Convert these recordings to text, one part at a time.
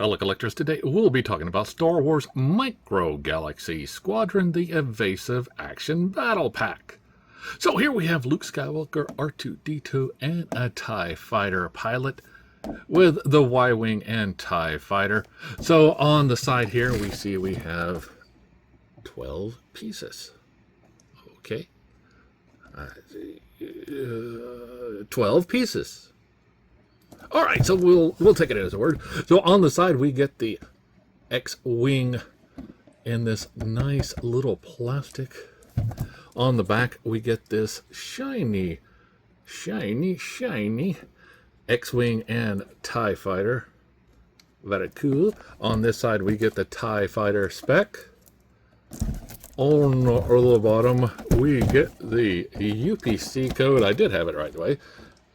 fellow collectors. Today we'll be talking about Star Wars Micro Galaxy Squadron the Evasive Action Battle Pack. So here we have Luke Skywalker, R2-D2, and a TIE Fighter pilot with the Y-Wing and TIE Fighter. So on the side here we have 12 pieces. Okay. 12 pieces. All right, so we'll take it as a word. So on the side, we get the X-Wing in this nice little plastic. On the back, we get this shiny X-Wing and TIE Fighter. Very cool. On this side, we get the TIE Fighter spec. On the bottom, we get the UPC code. I did have it right away.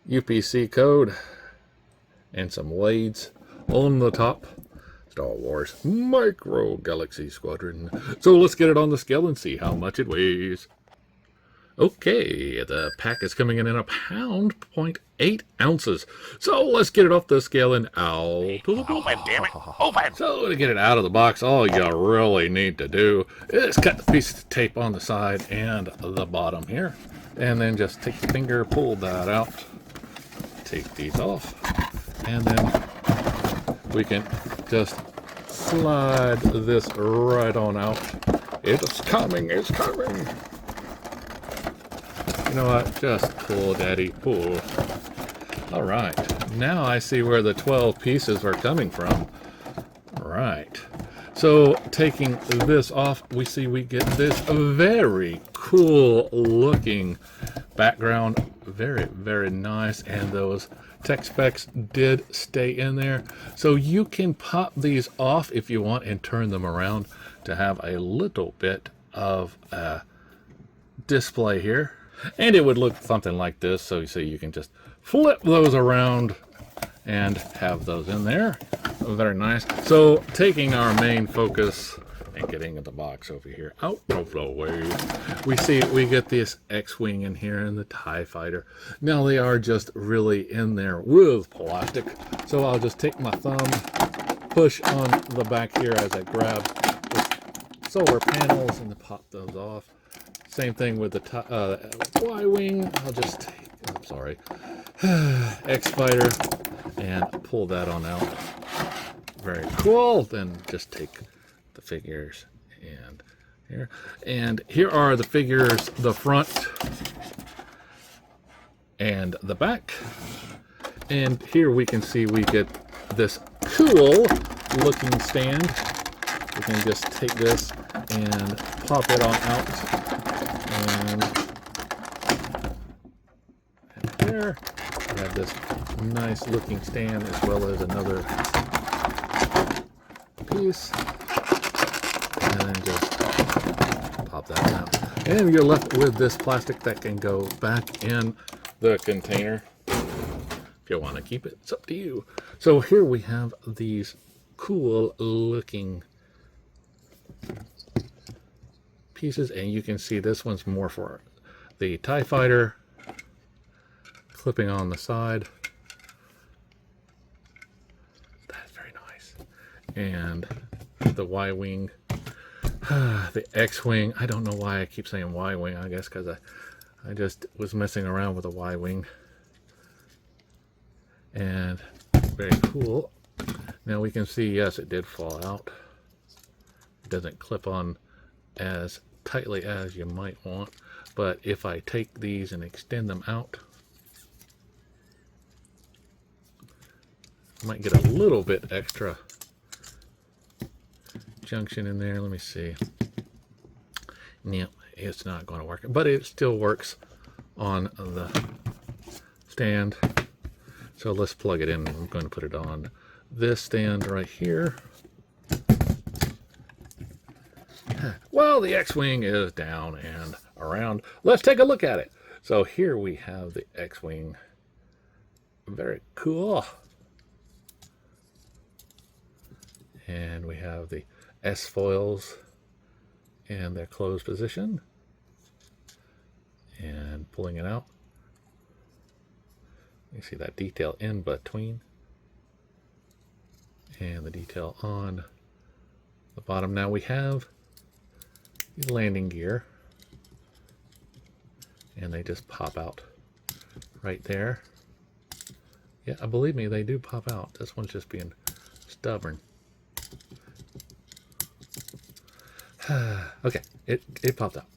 UPC code. And some blades. On the top, Star Wars Micro Galaxy Squadron. So let's get it on the scale and see how much it weighs. Okay, the pack is coming in at 1.8 pounds. So let's get it off the scale and out. Open, damn it! Open! So to get it out of the box, all you really need to do is cut the piece of tape on the side and the bottom here. And then just take your finger, pull that out. Take these off. And then we can just slide this right on out. It's coming, it's coming. You know what? Just pull, Daddy, pull. All right. Now I see where the 12 pieces are coming from. All right. So taking this off, we get this very cool looking background. Very, very nice. And those tech specs did stay in there. So you can pop these off if you want and turn them around to have a little bit of a display here. And it would look something like this. So you see you can just flip those around and have those in there. Very nice. So taking our main focus and getting in the box over here, out of the way, we get this X-Wing in here and the TIE Fighter. Now they are just really in there with plastic. So I'll just take my thumb, push on the back here as I grab the solar panels and pop those off. Same thing with the Y-Wing. I'll just take, I'm sorry, X-Fighter and pull that on out. Very cool. Then just take the figures and here. And here are the figures, the front and the back. And here we can see we get this cool looking stand. We can just take this and pop it on out. And there we have this nice looking stand as well as another piece. And then just pop that out. And you're left with this plastic that can go back in the container. If you want to keep it, it's up to you. So here we have these cool looking pieces, and you can see this one's more for the TIE Fighter, clipping on the side. That's very nice. And the Y-Wing, the X-Wing. I don't know why I keep saying Y-Wing. I guess because I just was messing around with the Y-Wing. And very cool. Now we can see, yes, it did fall out. It doesn't clip on as tightly as you might want, but if I take these and extend them out, I might get a little bit extra junction in there. Let me see. No, it's not going to work, but it still works on the stand. So let's plug it in. I'm going to put it on this stand right here. Well, the X-Wing is down and around. Let's take a look at it. So here we have the X-Wing. Very cool. And we have the S-foils in their closed position. And pulling it out. You see that detail in between. and the detail on the bottom. Now we have the landing gear, and they just pop out right there. Yeah, believe me, they do pop out. This one's just being stubborn. Okay, it popped out.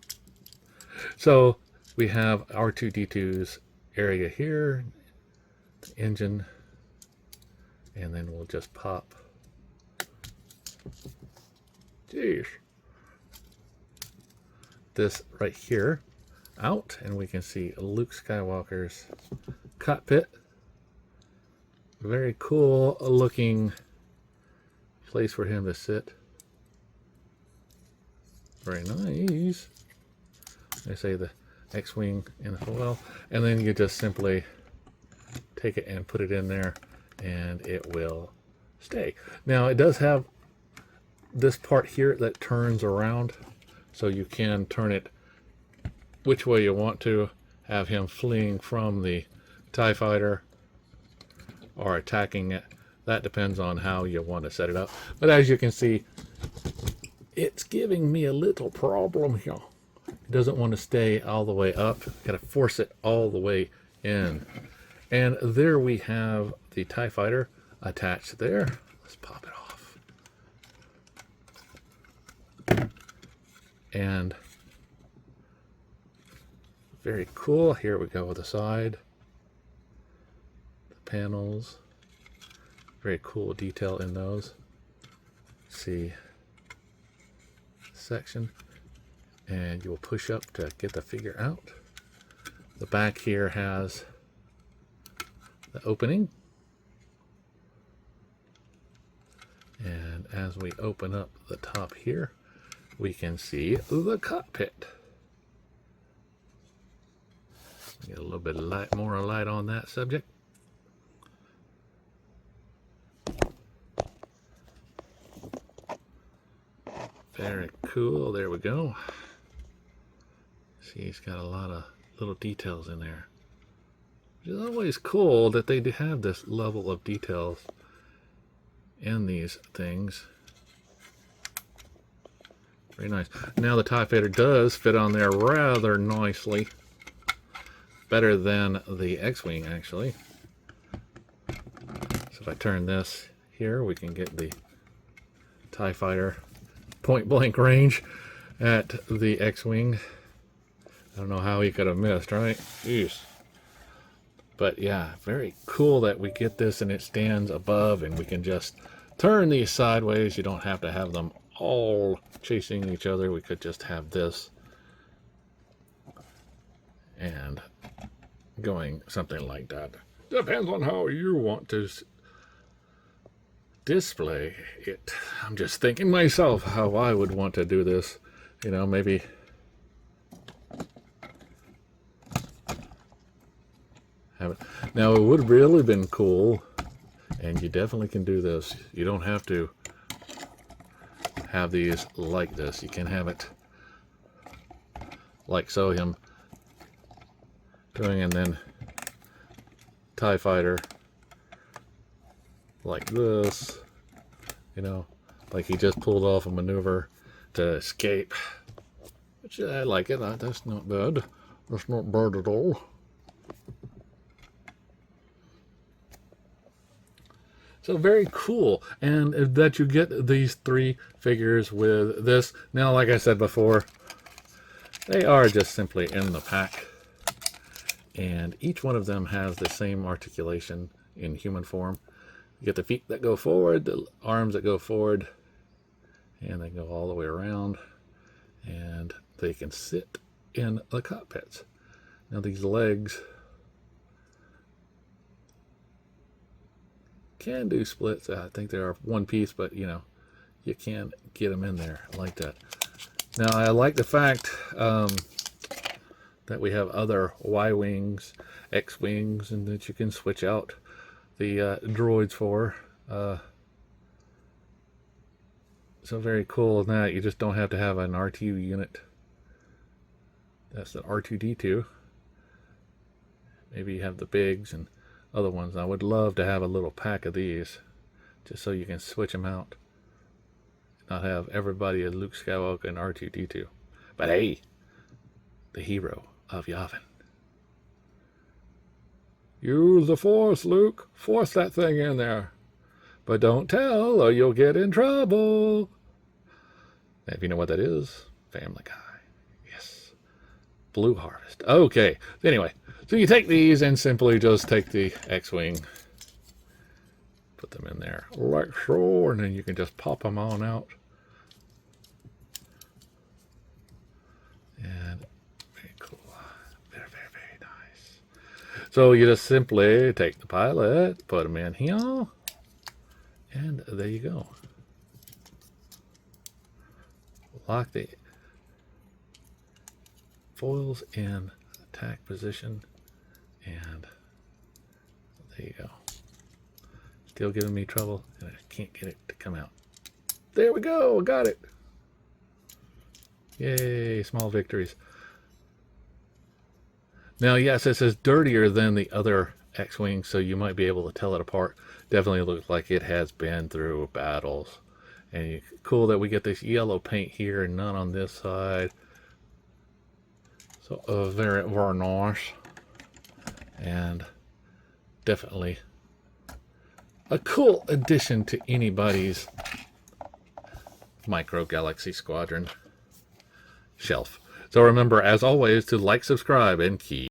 So we have R2-D2's area here, the engine, and then we'll just pop. Jeez. This right here out, and we can see Luke Skywalker's cockpit. Very cool looking place for him to sit. Very nice. They say the X-Wing in the foil, and then you just simply take it and put it in there, and it will stay. Now it does have this part here that turns around, so you can turn it which way you want to, have him fleeing from the TIE fighter or attacking it. That depends on how you want to set it up. But as you can see, it's giving me a little problem here. It doesn't want to stay all the way up. Got to force it all the way in. And there we have the TIE fighter attached there. Let's pop it off. And very cool. Here we go with the side. The panels. Very cool detail in those. See section, and you'll push up to get the figure out. The back here has the opening, and as we open up the top here, we can see the cockpit. Get a little bit of light, more light on that subject. Very cool. There we go. See, he's got a lot of little details in there. It's always cool that they do have this level of details in these things. Very nice. Now the TIE fighter does fit on there rather nicely. Better than the X-Wing, actually. So if I turn this here, we can get the TIE fighter point blank range at the X-Wing. I don't know how he could have missed, right? Jeez. But yeah, very cool that we get this and it stands above, and we can just turn these sideways. You don't have to have them all chasing each other. We could just have this and going something like that. Depends on how you want to display it. I'm just thinking myself how I would want to do this. You know, maybe have it. Now it would have really been cool, and you definitely can do this. You don't have to have these like this. You can have it like so, him doing, and then TIE fighter like this, you know, like he just pulled off a maneuver to escape. Which I like it. That's not bad. That's not bad at all. So very cool, and that you get these three figures with this. Now, like I said before, they are just simply in the pack, and each one of them has the same articulation in human form. You get the feet that go forward, the arms that go forward, and they go all the way around, and they can sit in the cockpits. Now these legs can do splits. I think they are one piece, but you know, you can get them in there like that. Now I like the fact that we have other Y-wings, X-wings, and that you can switch out the droids for. So very cool in that you just don't have to have an R2 unit. That's the R2-D2. Maybe you have the bigs and other ones. I would love to have a little pack of these just so you can switch them out. Not have everybody as Luke Skywalker and R2-D2. But hey, the hero of Yavin. Use the Force, Luke. Force that thing in there. But don't tell or you'll get in trouble. If you know what that is, Family Guy. Yes. Blue Harvest. Okay. Anyway, so you take these and simply just take the X-Wing. Put them in there like so, and then you can just pop them on out. And very cool. Very, very, very nice. So you just simply take the pilot, put them in here, and there you go. Lock the foils in attack position, and there you go. Still giving me trouble, and I can't get it to come out. There we go, got it. Yay, small victories. Now, yes, this is dirtier than the other X-Wing, so you might be able to tell it apart. Definitely looks like it has been through battles. And cool that we get this yellow paint here and none on this side. So very, very nice. And definitely a cool addition to anybody's Micro Galaxy Squadron shelf. So remember, as always, to like, subscribe, and keep